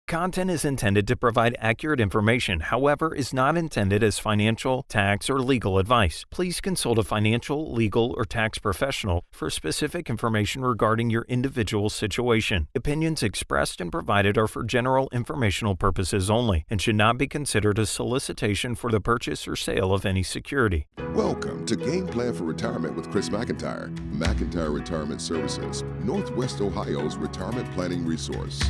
Content is intended to provide accurate information, however, is not intended as financial, tax, or legal advice. Please consult a financial, legal, or tax professional for specific information regarding your individual situation. Opinions expressed and provided are for general informational purposes only and should not be considered a solicitation for the purchase or sale of any security. Welcome to Game Plan for Retirement with Chris Mcintire. Mcintire Retirement Services, Northwest Ohio's retirement planning resource.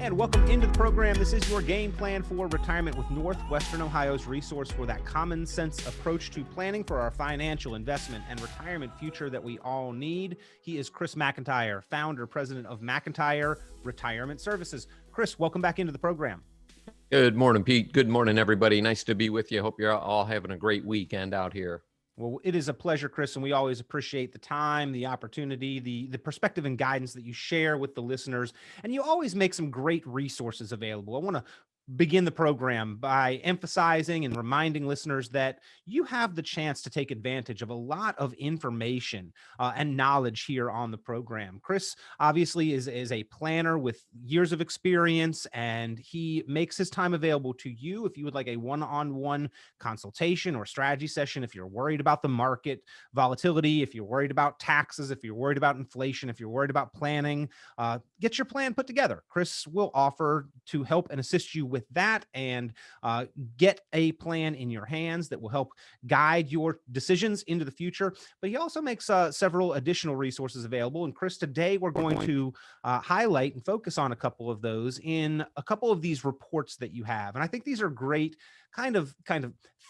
And welcome into the program. This is your Game Plan for Retirement with Northwestern Ohio's resource for that common sense approach to planning for our financial investment and retirement future that we all need. He is Chris Mcintire, founder, president of Mcintire Retirement Services. Chris, welcome back into the program. Good morning, Pete. Good morning, everybody. Nice to be with you. Hope you're all having a great weekend out here. Well, it is a pleasure, Chris, and we always appreciate the time, the opportunity, the perspective and guidance that you share with the listeners, and you always make some great resources available. I want to begin the program by emphasizing and reminding listeners that you have the chance to take advantage of a lot of information and knowledge here on the program. Chris obviously is a planner with years of experience, and he makes his time available to you if you would like a one-on-one consultation or strategy session, if you're worried about the market volatility, if you're worried about taxes, if you're worried about inflation, if you're worried about planning, get your plan put together. Chris will offer to help and assist you with that and get a plan in your hands that will help guide your decisions into the future. But he also makes several additional resources available. And Chris, today we're going to highlight and focus on a couple of those in a couple of these reports that you have. And I think these are great kind of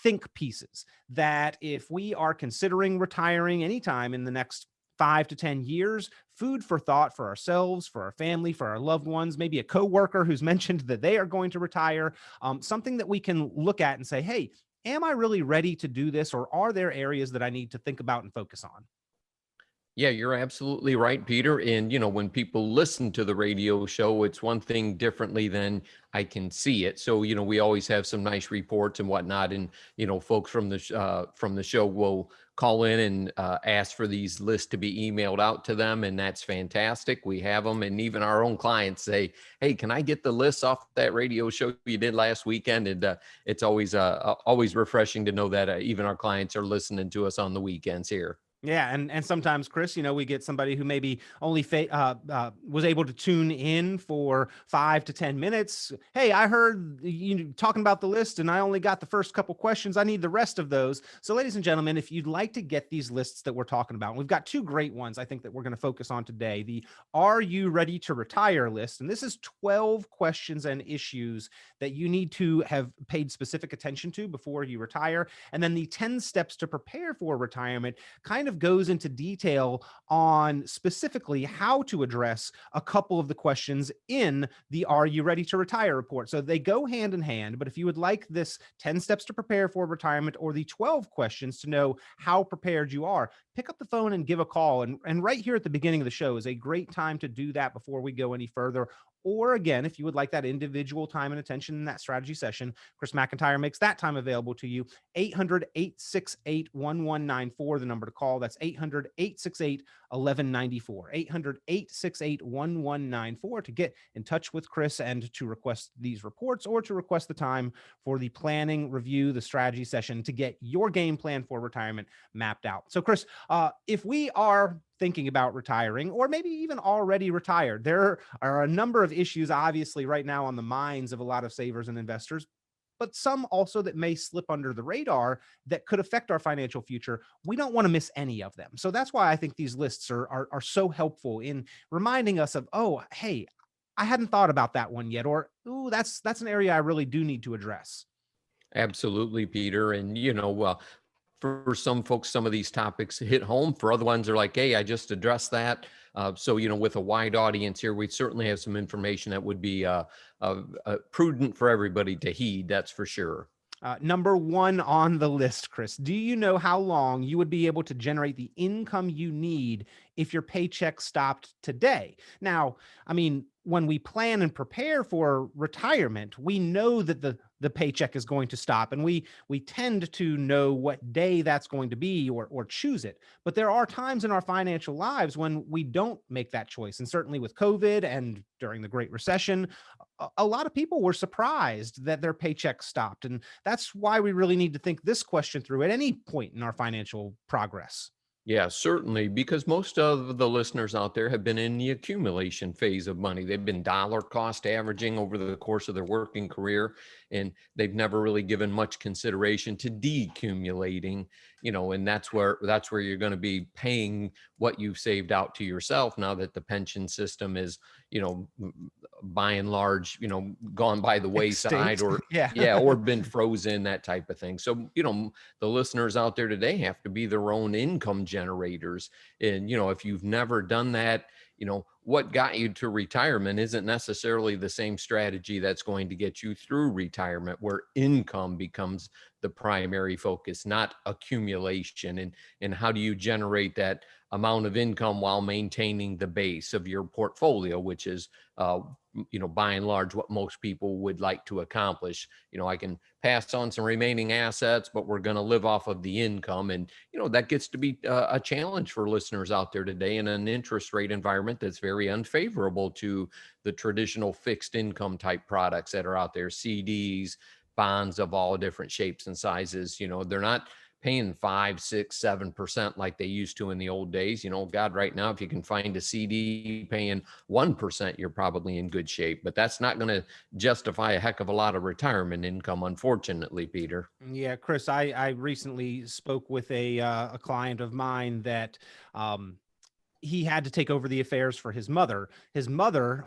think pieces that if we are considering retiring anytime in the next 5 to 10 years, food for thought for ourselves, for our family, for our loved ones, maybe a coworker who's mentioned that they are going to retire, something that we can look at and say, hey, am I really ready to do this? Or are there areas that I need to think about and focus on? Yeah, you're absolutely right, Peter. And, when people listen to the radio show, it's one thing differently than I can see it. So, we always have some nice reports and whatnot. And, folks from the show will call in and ask for these lists to be emailed out to them. And that's fantastic. We have them. And even our own clients say, hey, can I get the lists off that radio show you did last weekend? And it's always refreshing to know that even our clients are listening to us on the weekends here. Yeah. And sometimes, Chris, we get somebody who maybe only was able to tune in for 5 to 10 minutes. Hey, I heard you talking about the list and I only got the first couple questions. I need the rest of those. So ladies and gentlemen, if you'd like to get these lists that we're talking about, we've got two great ones I think that we're going to focus on today. The Are You Ready to Retire list. And this is 12 questions and issues that you need to have paid specific attention to before you retire. And then the 10 steps to prepare for retirement kind of goes into detail on specifically how to address a couple of the questions in the Are You Ready to Retire report. So they go hand in hand, but if you would like this 10 steps to prepare for retirement or the 12 questions to know how prepared you are, pick up the phone and give a call. And right here at the beginning of the show is a great time to do that before we go any further. Or again, if you would like that individual time and attention in that strategy session, Chris Mcintire makes that time available to you. 800-868-1194, the number to call. That's 800-868-1194. 800-868-1194 to get in touch with Chris and to request these reports or to request the time for the planning review, the strategy session to get your game plan for retirement mapped out. So Chris, if we are thinking about retiring or maybe even already retired, there are a number of issues obviously right now on the minds of a lot of savers and investors, but some also that may slip under the radar that could affect our financial future. We don't want to miss any of them. So that's why I think these lists are so helpful in reminding us of, oh, hey, I hadn't thought about that one yet, or, ooh, that's an area I really do need to address. Absolutely, Peter. And, for some folks, some of these topics hit home. For other ones, they're like, hey, I just addressed that. So, with a wide audience here, we certainly have some information that would be prudent for everybody to heed. That's for sure. Number one on the list, Chris, do you know how long you would be able to generate the income you need if your paycheck stopped today. Now, I mean, when we plan and prepare for retirement, we know that the paycheck is going to stop, and we tend to know what day that's going to be, or choose it. But there are times in our financial lives when we don't make that choice. And certainly with COVID and during the Great Recession, a lot of people were surprised that their paycheck stopped. And that's why we really need to think this question through at any point in our financial progress. Yeah, certainly, because most of the listeners out there have been in the accumulation phase of money. They've been dollar cost averaging over the course of their working career, and they've never really given much consideration to decumulating, and that's where you're going to be paying what you've saved out to yourself now that the pension system is, by and large, gone by the wayside, Extinct. or Yeah. or been frozen, that type of thing. So, the listeners out there today have to be their own income generators. And, if you've never done that, what got you to retirement isn't necessarily the same strategy that's going to get you through retirement, where income becomes the primary focus, not accumulation. And how do you generate that amount of income while maintaining the base of your portfolio, which is, by and large, what most people would like to accomplish. I can pass on some remaining assets, but we're going to live off of the income. And, that gets to be a challenge for listeners out there today in an interest rate environment that's very unfavorable to the traditional fixed income type products that are out there, CDs, bonds of all different shapes and sizes. They're not paying 5, 6, 7% like they used to in the old days. God, right now, if you can find a CD paying 1%, you're probably in good shape. But that's not going to justify a heck of a lot of retirement income, unfortunately, Peter. Yeah, Chris, I recently spoke with a client of mine that he had to take over the affairs for his mother. His mother,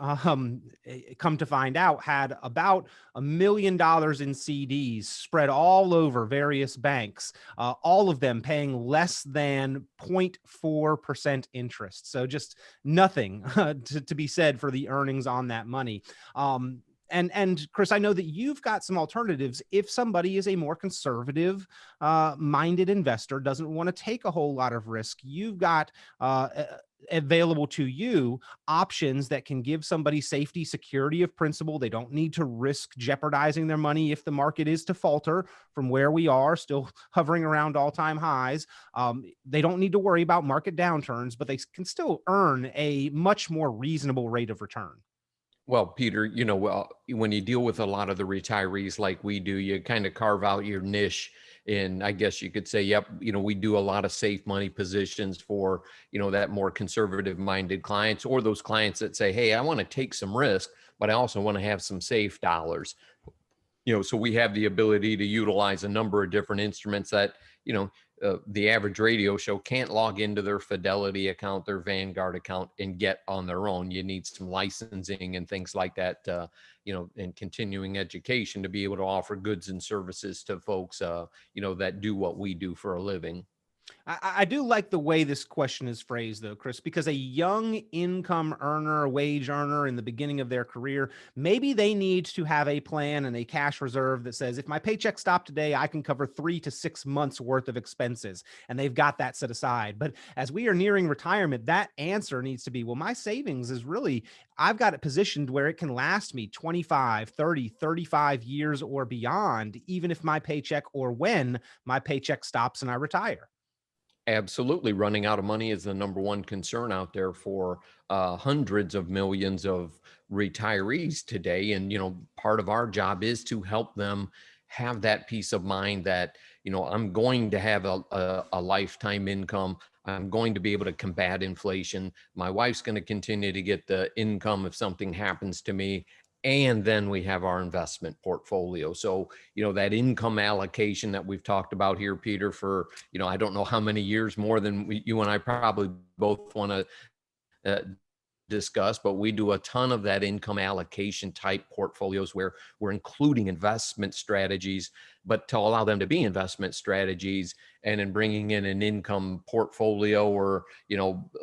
come to find out, had about $1 million in CDs spread all over various banks, all of them paying less than 0.4% interest. So just nothing to be said for the earnings on that money. And Chris, I know that you've got some alternatives if somebody is a more conservative minded investor, doesn't want to take a whole lot of risk. You've got available to you options that can give somebody safety, security of principal. They don't need to risk jeopardizing their money if the market is to falter from where we are, still hovering around all-time highs. They don't need to worry about market downturns, but they can still earn a much more reasonable rate of return. Well, Peter, when you deal with a lot of the retirees like we do, you kind of carve out your niche. And I guess you could say, yep, we do a lot of safe money positions for, that more conservative minded clients, or those clients that say, hey, I want to take some risk, but I also want to have some safe dollars. So we have the ability to utilize a number of different instruments that, the average radio show can't log into their Fidelity account, their Vanguard account, and get on their own. You need some licensing and things like that, and continuing education to be able to offer goods and services to folks, that do what we do for a living. I do like the way this question is phrased, though, Chris, because a young income earner, a wage earner in the beginning of their career, maybe they need to have a plan and a cash reserve that says, if my paycheck stopped today, I can cover 3 to 6 months worth of expenses. And they've got that set aside. But as we are nearing retirement, that answer needs to be, well, my savings is really, I've got it positioned where it can last me 25, 30, 35 years or beyond, even if my paycheck, or when my paycheck stops and I retire. Absolutely. Running out of money is the number one concern out there for hundreds of millions of retirees today. And, part of our job is to help them have that peace of mind that, I'm going to have a lifetime income. I'm going to be able to combat inflation. My wife's going to continue to get the income if something happens to me. And then we have our investment portfolio. So, that income allocation that we've talked about here, Peter, for, I don't know how many years, more than you and I probably both want to discuss, but we do a ton of that income allocation type portfolios where we're including investment strategies, but to allow them to be investment strategies, and in bringing in an income portfolio, or,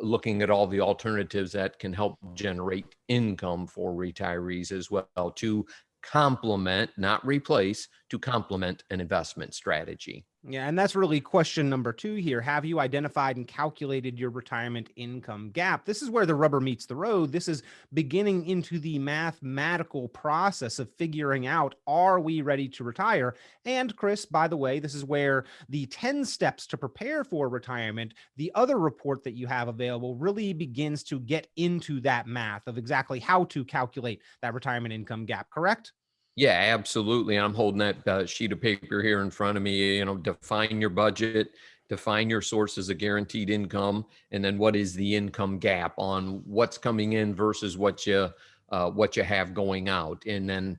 looking at all the alternatives that can help generate income for retirees as well, to complement, not replace, to complement an investment strategy. Yeah, and that's really question number 2 here. Have you identified and calculated your retirement income gap? This is where the rubber meets the road. This is beginning into the mathematical process of figuring out, are we ready to retire? And Chris, by the way, this is where the 10 steps to prepare for retirement, the other report that you have available, really begins to get into that math of exactly how to calculate that retirement income gap, correct? Yeah, absolutely. I'm holding that sheet of paper here in front of me. Define your budget, define your sources of guaranteed income, and then what is the income gap on what's coming in versus what you have going out. And then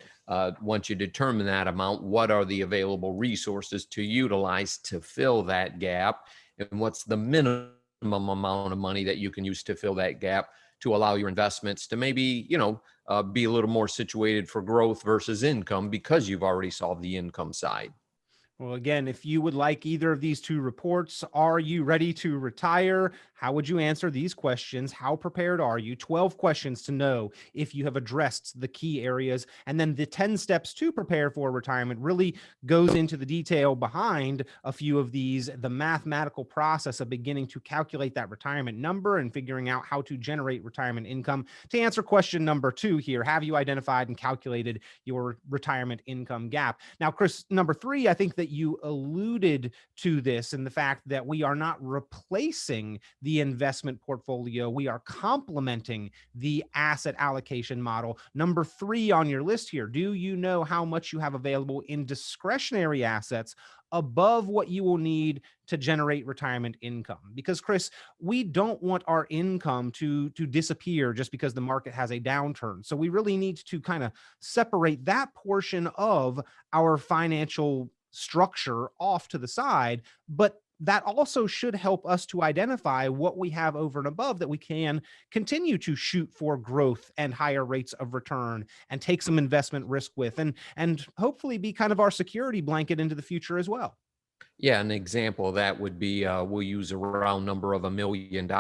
once you determine that amount, what are the available resources to utilize to fill that gap, and what's the minimum amount of money that you can use to fill that gap to allow your investments to maybe, be a little more situated for growth versus income because you've already solved the income side. Well, again, if you would like either of these 2 reports, are you ready to retire? How would you answer these questions? How prepared are you? 12 questions to know if you have addressed the key areas. And then the 10 steps to prepare for retirement really goes into the detail behind a few of these, the mathematical process of beginning to calculate that retirement number and figuring out how to generate retirement income. To answer question number 2 here, have you identified and calculated your retirement income gap? Now, Chris, number 3, I think that you alluded to this in the fact that we are not replacing the investment portfolio. We are complementing the asset allocation model. Number 3 on your list here, do you know how much you have available in discretionary assets above what you will need to generate retirement income? Because Chris, we don't want our income to disappear just because the market has a downturn. So we really need to kind of separate that portion of our financial structure off to the side, but that also should help us to identify what we have over and above that we can continue to shoot for growth and higher rates of return and take some investment risk with, and hopefully be kind of our security blanket into the future as well. Yeah, an example of that would be we'll use a round number of $1 million.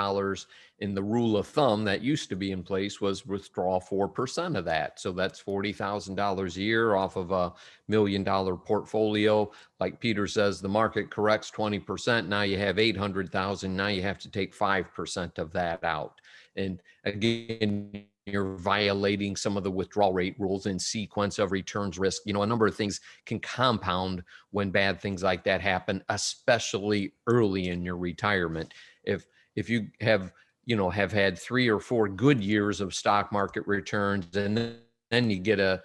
And the rule of thumb that used to be in place was withdraw 4% of that. So that's $40,000 a year off of a $1 million portfolio. Like Peter says, the market corrects 20%. Now you have 800,000. Now you have to take 5% of that out. And again, you're violating some of the withdrawal rate rules and sequence of returns risk. A number of things can compound when bad things like that happen, especially early in your retirement. If you have had 3 or 4 good years of stock market returns, and then you get a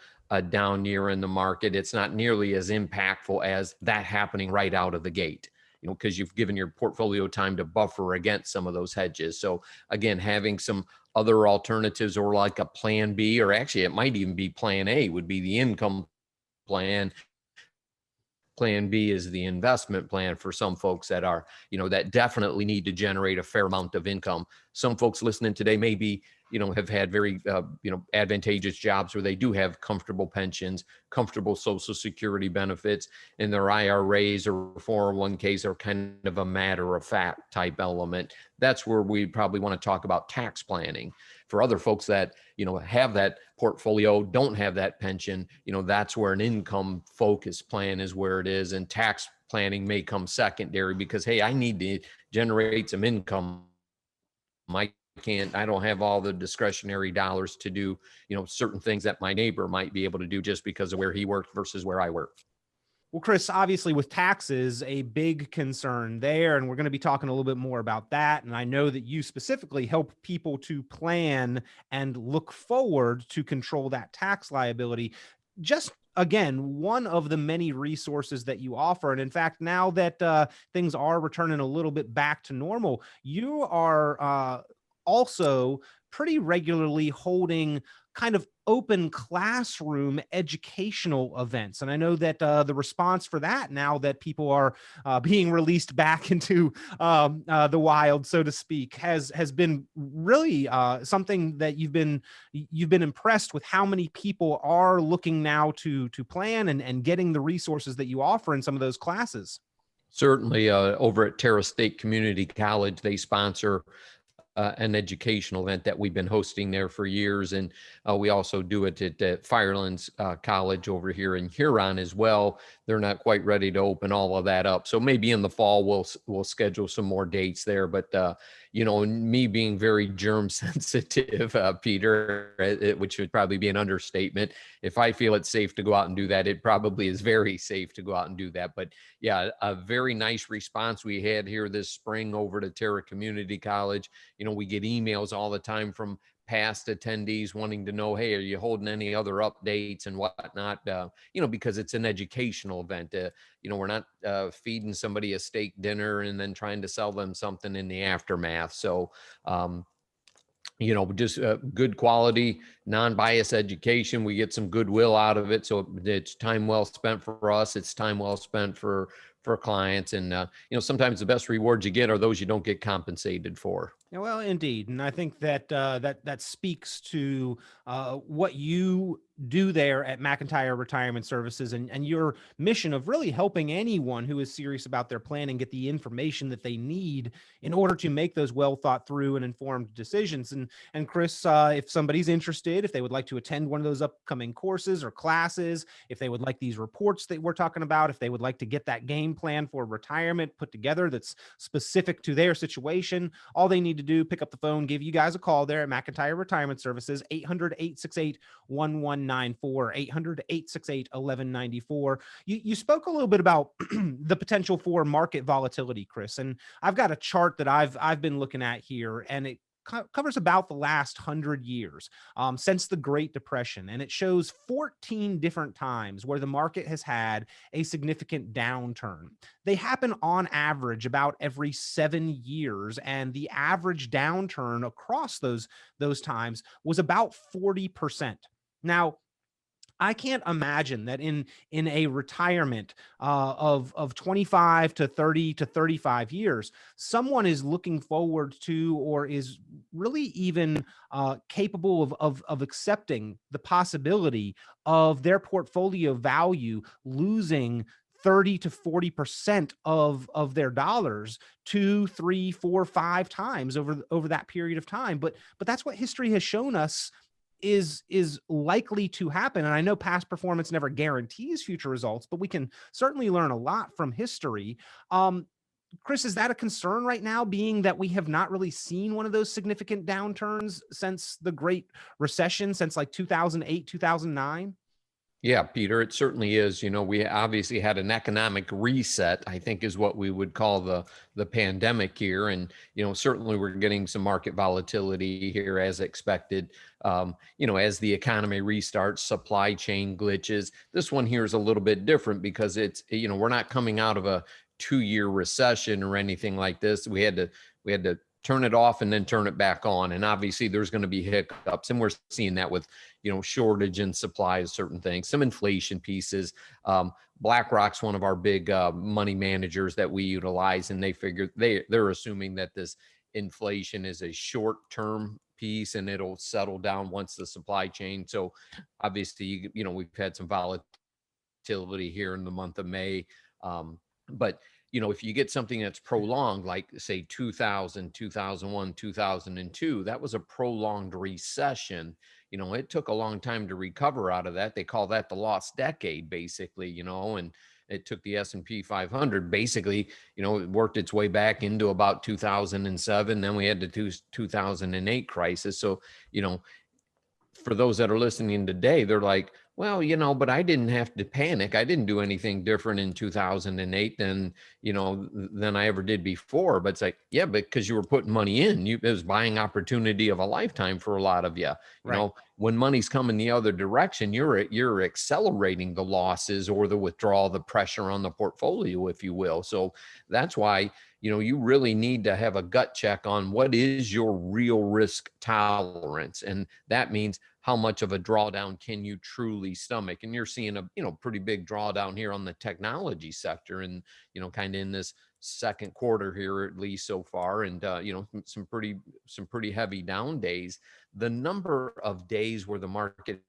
down year in the market, it's not nearly as impactful as that happening right out of the gate, because you've given your portfolio time to buffer against some of those hedges. So again, having some other alternatives, or like a plan B, or actually it might even be plan A, would be the income plan. Plan B is the investment plan for some folks that are, that definitely need to generate a fair amount of income. Some folks listening today maybe, have had very, advantageous jobs where they do have comfortable pensions, comfortable Social Security benefits, and their IRAs or 401ks are kind of a matter of fact type element. That's where we probably want to talk about tax planning. For other folks that, have that portfolio, don't have that pension, that's where an income focused plan is where it is. And tax planning may come secondary because, hey, I need to generate some income. I don't have all the discretionary dollars to do, certain things that my neighbor might be able to do just because of where he worked versus where I work. Well, Chris, obviously with taxes, a big concern there, and we're going to be talking a little bit more about that. And I know that you specifically help people to plan and look forward to control that tax liability. Just again, one of the many resources that you offer. And in fact, now that things are returning a little bit back to normal, you are also pretty regularly holding kind of open classroom educational events. And I know that the response for that, now that people are being released back into the wild, so to speak, has been really something that you've been impressed with how many people are looking now to plan and getting the resources that you offer in some of those classes. Certainly over at Terra State Community College, they sponsor an educational event that we've been hosting there for years. And we also do it at Firelands College over here in Huron as well. They're not quite ready to open all of that up. So maybe in the fall, we'll schedule some more dates there. But, me being very germ sensitive, Peter, which would probably be an understatement. If I feel it's safe to go out and do that, it probably is very safe to go out and do that. But yeah, a very nice response we had here this spring over to Terra Community College. We get emails all the time from past attendees wanting to know, hey, are you holding any other updates and whatnot? Because it's an educational event. We're not feeding somebody a steak dinner and then trying to sell them something in the aftermath. So, just good quality, non-biased education. We get some goodwill out of it. So it's time well spent for us. It's time well spent for clients. And, sometimes the best rewards you get are those you don't get compensated for. Yeah, well, indeed. And I think that that speaks to what you do there at McIntyre Retirement Services and your mission of really helping anyone who is serious about their planning get the information that they need in order to make those well thought through and informed decisions. And Chris, if somebody's interested, if they would like to attend one of those upcoming courses or classes, if they would like these reports that we're talking about, if they would like to get that game plan for retirement put together that's specific to their situation, all they need to do, pick up the phone, give you guys a call there at McIntyre Retirement Services, 800-868-1194, 800-868-1194. You spoke a little bit about the potential for market volatility, Chris, and I've got a chart that I've been looking at here, and it covers about the last 100 years since the Great Depression. And it shows 14 different times where the market has had a significant downturn. They happen on average about every 7 years. And the average downturn across those times was about 40%. Now, I can't imagine that in a retirement of 25 to 30 to 35 years, someone is looking forward to or is really even capable of accepting the possibility of their portfolio value losing 30 to 40% of their dollars 2, 3, 4, 5 times over that period of time. But that's what history has shown us is likely to happen. And I know past performance never guarantees future results, but we can certainly learn a lot from history. Chris, is that a concern right now, being that we have not really seen one of those significant downturns since the Great Recession, since like 2008, 2009? Yeah, Peter, it certainly is. We obviously had an economic reset, I think is what we would call the pandemic here. And, certainly we're getting some market volatility here as expected. As the economy restarts, supply chain glitches. This one here is a little bit different because it's, we're not coming out of a 2-year recession or anything like this. We had to turn it off and then turn it back on. And obviously there's going to be hiccups. And we're seeing that with, shortage in supply of certain things, some inflation pieces. BlackRock's one of our big money managers that we utilize. And they figure they're assuming that this inflation is a short-term piece and it'll settle down once the supply chain. So obviously, we've had some volatility here in the month of May. But if you get something that's prolonged, like say 2000, 2001, 2002, that was a prolonged recession. It took a long time to recover out of that. They call that the lost decade, basically, and it took the S&P 500, basically, it worked its way back into about 2007. Then we had the 2008 crisis. So, for those that are listening today, they're like, well, but I didn't have to panic. I didn't do anything different in 2008 than I ever did before. But it's like, yeah, because you were putting money in, it was buying opportunity of a lifetime for a lot of you. Right. When money's coming the other direction, you're accelerating the losses or the withdrawal, the pressure on the portfolio, if you will. So that's why, you really need to have a gut check on what is your real risk tolerance. And that means how much of a drawdown can you truly stomach? And you're seeing a, pretty big drawdown here on the technology sector and, kind of in this second quarter here, at least so far, and some pretty heavy down days. The number of days where the market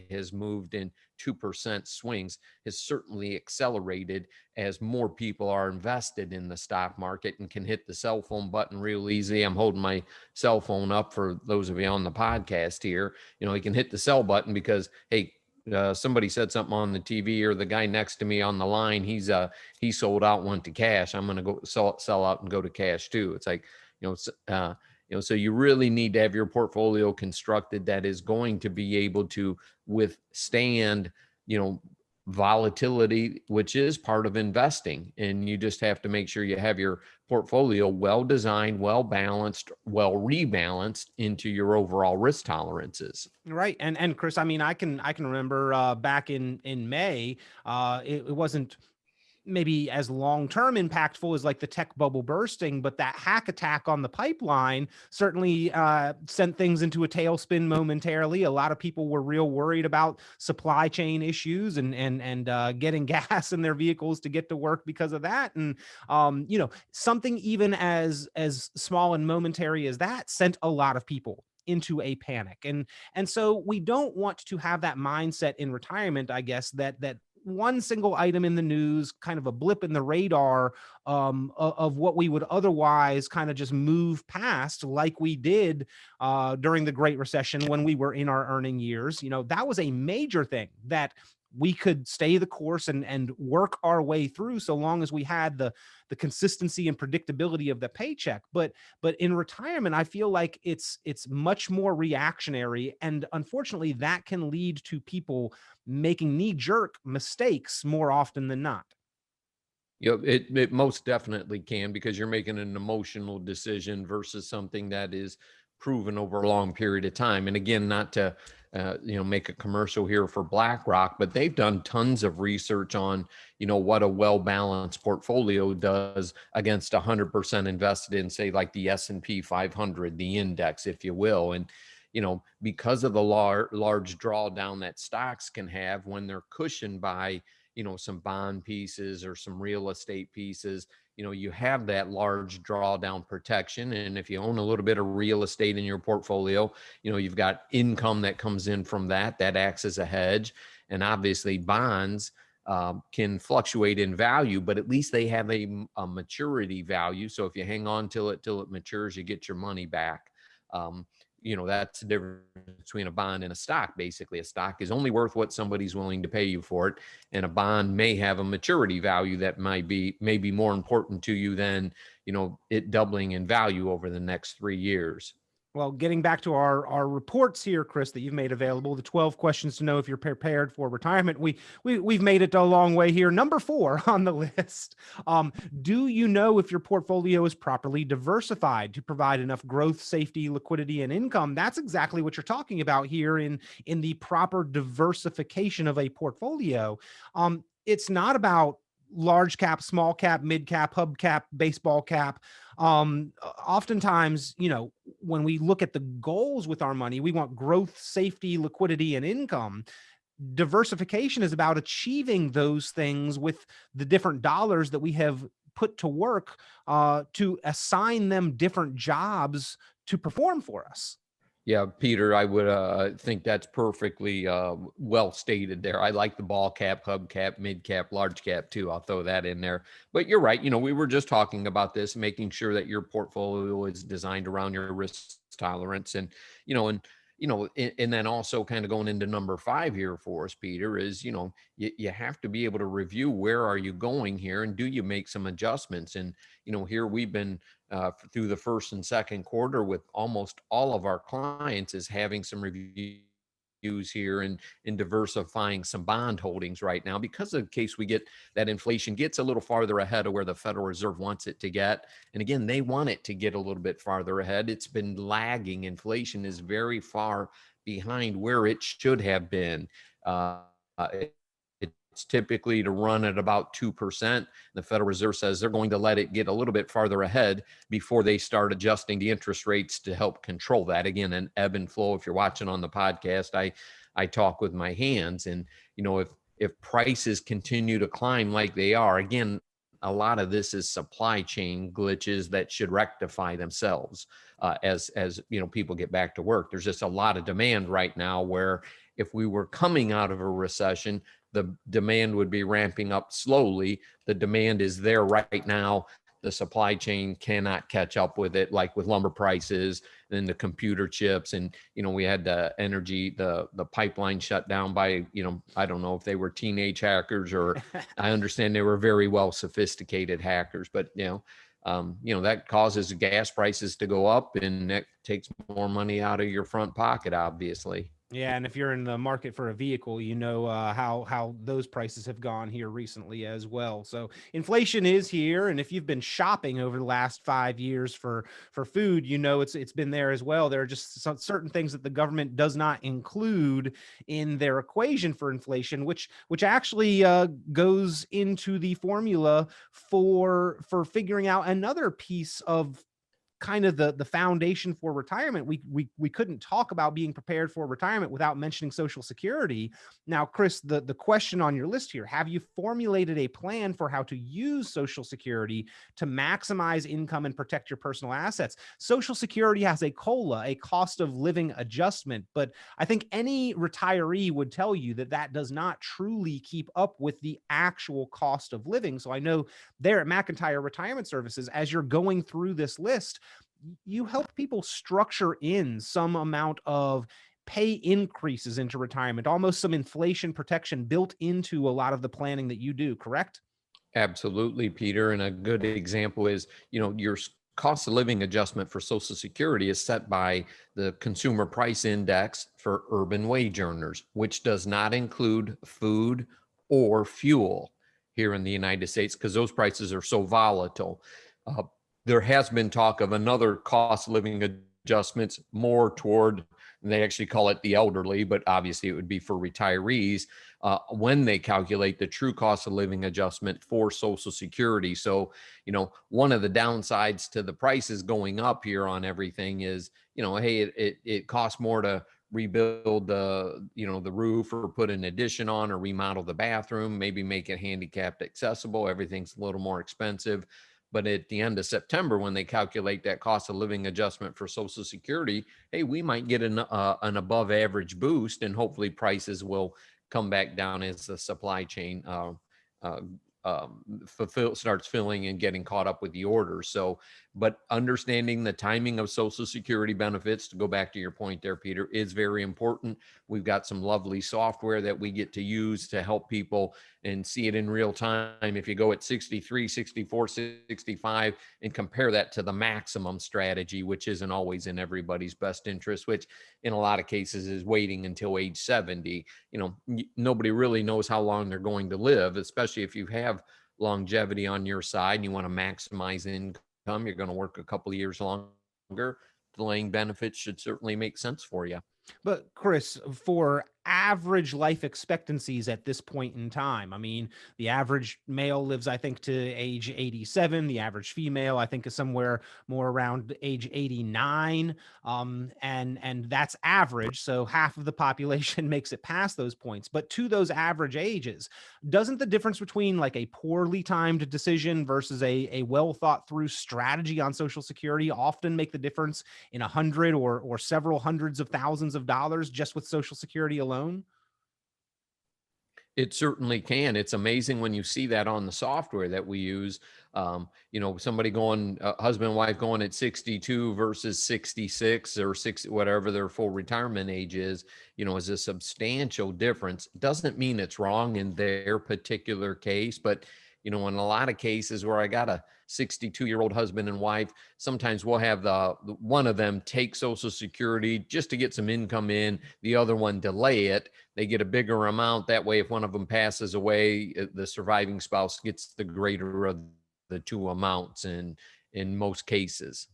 has moved in 2% swings has certainly accelerated as more people are invested in the stock market and can hit the cell phone button real easy. I'm holding my cell phone up for those of you on the podcast here. You can hit the sell button because, hey, somebody said something on the TV, or the guy next to me on the line, he sold out, went to cash. I'm going to go sell out and go to cash too. It's like, so you really need to have your portfolio constructed that is going to be able to withstand, volatility, which is part of investing. And you just have to make sure you have your portfolio well designed, well balanced, well rebalanced into your overall risk tolerances. Right. And Chris, I mean, I can remember back in May, it wasn't maybe as long-term impactful as like the tech bubble bursting, but that hack attack on the pipeline certainly sent things into a tailspin momentarily. A lot of people were real worried about supply chain issues and getting gas in their vehicles to get to work because of that. And something even as small and momentary as that sent a lot of people into a panic. And so we don't want to have that mindset in retirement, I guess, that one single item in the news, kind of a blip in the radar of what we would otherwise kind of just move past, like we did during the Great Recession when we were in our earning years. That was a major thing that we could stay the course and work our way through, so long as we had the consistency and predictability of the paycheck. But in retirement, I feel like it's much more reactionary, and unfortunately, that can lead to people making knee-jerk mistakes more often than not. It most definitely can, because you're making an emotional decision versus something that is proven over a long period of time. And again, not to make a commercial here for BlackRock, but they've done tons of research on what a well-balanced portfolio does against 100% invested in, say, like the S&P 500, the index, if you will. And because of the large drawdown that stocks can have when they're cushioned by some bond pieces or some real estate pieces, you have that large drawdown protection. And if you own a little bit of real estate in your portfolio, you've got income that comes in from that acts as a hedge. And obviously bonds can fluctuate in value, but at least they have a maturity value. So if you hang on till it matures, you get your money back. That's the difference between a bond and a stock. Basically, a stock is only worth what somebody's willing to pay you for it. And a bond may have a maturity value that might be maybe more important to you than, it doubling in value over the next 3 years. Well, getting back to our reports here, Chris, that you've made available, the 12 questions to know if you're prepared for retirement. We've made it a long way here. Number 4 on the list. Do you know if your portfolio is properly diversified to provide enough growth, safety, liquidity, and income? That's exactly what you're talking about here in the proper diversification of a portfolio. It's not about large cap, small cap, mid cap, hub cap, baseball cap. Oftentimes, when we look at the goals with our money, we want growth, safety, liquidity, and income. Diversification is about achieving those things with the different dollars that we have put to work to assign them different jobs to perform for us. Yeah, Peter, I would think that's perfectly well stated there. I like the ball cap, hub cap, mid cap, large cap too. I'll throw that in there. But you're right. We were just talking about this, making sure that your portfolio is designed around your risk tolerance. And then also kind of going into number 5 here for us, Peter, is, you have to be able to review where are you going here and do you make some adjustments? And, here we've been through the first and second quarter with almost all of our clients is having some reviews here and in diversifying some bond holdings right now, because in case we get that inflation gets a little farther ahead of where the Federal Reserve wants it to get. And again, they want it to get a little bit farther ahead. It's been lagging. Inflation is very far behind where it should have been. It's typically to run at about 2%. The Federal Reserve says they're going to let it get a little bit farther ahead before they start adjusting the interest rates to help control that. Again, an ebb and flow. If you're watching on the podcast, I talk with my hands. And, if prices continue to climb like they are, again, a lot of this is supply chain glitches that should rectify themselves as people get back to work. There's just a lot of demand right now where if we were coming out of a recession, the demand would be ramping up slowly. The demand is there right now. The supply chain cannot catch up with it, like with lumber prices and the computer chips. And, we had the pipeline shut down by, I don't know if they were teenage hackers or I understand they were very well sophisticated hackers, but, that causes gas prices to go up and that takes more money out of your front pocket, obviously. Yeah, and if you're in the market for a vehicle, how those prices have gone here recently as well. So inflation is here, and if you've been shopping over the last 5 years for food, it's been there as well. There are just certain things that the government does not include in their equation for inflation, which actually goes into the formula for figuring out another piece of kind of the foundation for retirement. We couldn't talk about being prepared for retirement without mentioning Social Security. Now, Chris, the question on your list here, have you formulated a plan for how to use Social Security to maximize income and protect your personal assets? Social Security has a COLA, a cost of living adjustment, but I think any retiree would tell you that does not truly keep up with the actual cost of living. So I know there at McIntire Retirement Services, as you're going through this list, you help people structure in some amount of pay increases into retirement, almost some inflation protection built into a lot of the planning that you do, correct? Absolutely, Peter. And a good example is, your cost of living adjustment for Social Security is set by the Consumer Price Index for urban wage earners, which does not include food or fuel here in the United States because those prices are so volatile. There has been talk of another cost of living adjustments more toward, and they actually call it the elderly, but obviously it would be for retirees when they calculate the true cost of living adjustment for Social Security. So, one of the downsides to the prices going up here on everything is, hey, it costs more to rebuild the roof or put an addition on or remodel the bathroom, maybe make it handicapped accessible. Everything's a little more expensive. But at the end of September, when they calculate that cost of living adjustment for Social Security, hey, we might get an above average boost and hopefully prices will come back down as the supply chain starts filling and getting caught up with the orders. So, but understanding the timing of Social Security benefits, to go back to your point there, Peter, is very important. We've got some lovely software that we get to use to help people and see it in real time. If you go at 63, 64, 65 and compare that to the maximum strategy, which isn't always in everybody's best interest, which in a lot of cases is waiting until age 70. Nobody really knows how long they're going to live, especially if you have longevity on your side and you want to maximize income. You're going to work a couple of years longer. Delaying benefits should certainly make sense for you. But Chris, for average life expectancies at this point in time, I mean, the average male lives, I think, to age 87. The average female, I think, is somewhere more around age 89. And that's average. So half of the population makes it past those points. But to those average ages, doesn't the difference between like a poorly timed decision versus a well thought through strategy on Social Security often make the difference in 100 or several hundreds of thousands of dollars just with Social Security alone? It certainly can. It's amazing when you see that on the software that we use. Somebody going, husband and wife going at 62 versus 66 or 60, whatever their full retirement age is a substantial difference. Doesn't mean it's wrong in their particular case, but in a lot of cases where I got a 62-year-old husband and wife, sometimes we'll have the one of them take Social Security just to get some income in, the other one delay it. They get a bigger amount. That way, if one of them passes away, the surviving spouse gets the greater of the two amounts in most cases.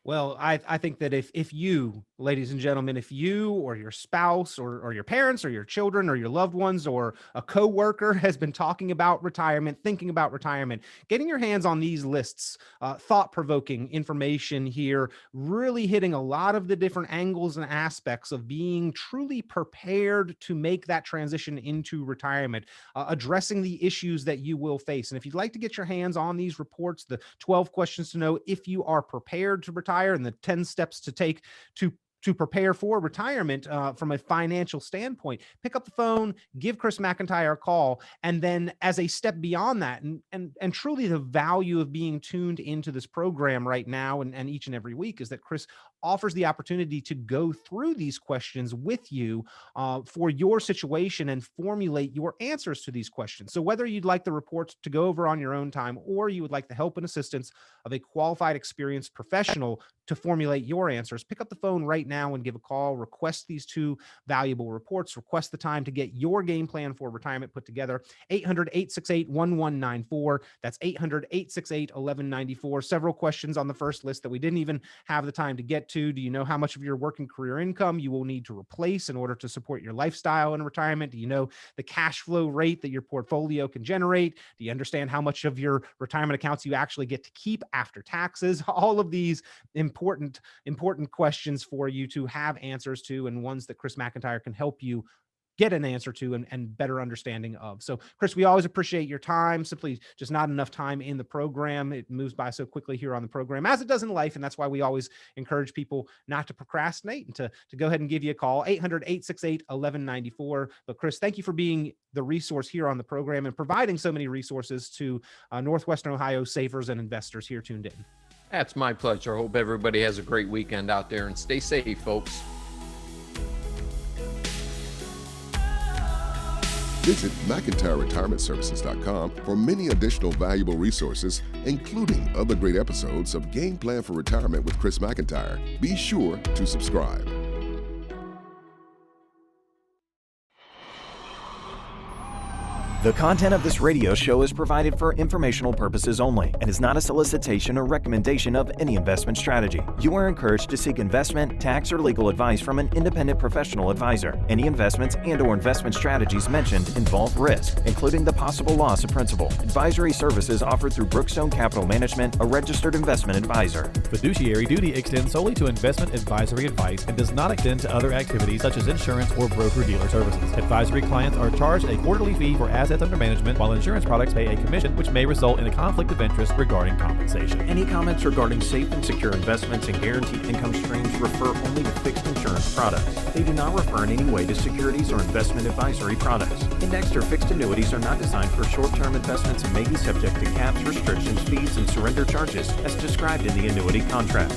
Well, I think that if you Ladies and gentlemen, if you or your spouse or your parents or your children or your loved ones or a coworker has been talking about retirement, thinking about retirement, getting your hands on these lists, thought-provoking information here, really hitting a lot of the different angles and aspects of being truly prepared to make that transition into retirement, addressing the issues that you will face. And if you'd like to get your hands on these reports, the 12 questions to know if you are prepared to retire and the 10 steps to take to prepare for retirement from a financial standpoint, pick up the phone, give Chris Mcintire a call. And then as a step beyond that, and truly the value of being tuned into this program right now and each and every week is that Chris offers the opportunity to go through these questions with you for your situation and formulate your answers to these questions. So whether you'd like the reports to go over on your own time, or you would like the help and assistance of a qualified, experienced professional to formulate your answers, pick up the phone right now and give a call, request these 2 valuable reports, request the time to get your game plan for retirement put together. 800-868-1194. That's 800-868-1194. Several questions on the first list that we didn't even have the time to get to. Do you know how much of your working career income you will need to replace in order to support your lifestyle in retirement? Do you know the cash flow rate that your portfolio can generate? Do you understand how much of your retirement accounts you actually get to keep after taxes? All of these important questions for you to have answers to, and ones that Chris Mcintire can help you get an answer to and better understanding of. So Chris, we always appreciate your time. Simply just not enough time in the program. It moves by so quickly here on the program, as it does in life. And that's why we always encourage people not to procrastinate and to go ahead and give you a call, 800-868-1194. But Chris, thank you for being the resource here on the program and providing so many resources to Northwestern Ohio savers and investors here tuned in. That's my pleasure. I hope everybody has a great weekend out there, and stay safe, folks. Visit McIntyreRetirementServices.com for many additional valuable resources, including other great episodes of Game Plan for Retirement with Chris Mcintire. Be sure to subscribe. The content of this radio show is provided for informational purposes only and is not a solicitation or recommendation of any investment strategy. You are encouraged to seek investment, tax, or legal advice from an independent professional advisor. Any investments and/or investment strategies mentioned involve risk, including the possible loss of principal. Advisory services offered through Brookstone Capital Management, a registered investment advisor. Fiduciary duty extends solely to investment advisory advice and does not extend to other activities such as insurance or broker-dealer services. Advisory clients are charged a quarterly fee for assets under management, while insurance products pay a commission, which may result in a conflict of interest regarding compensation. Any comments regarding safe and secure investments and guaranteed income streams refer only to fixed insurance products. They do not refer in any way to securities or investment advisory products. Indexed or fixed annuities are not designed for short-term investments and may be subject to caps, restrictions, fees, and surrender charges as described in the annuity contract.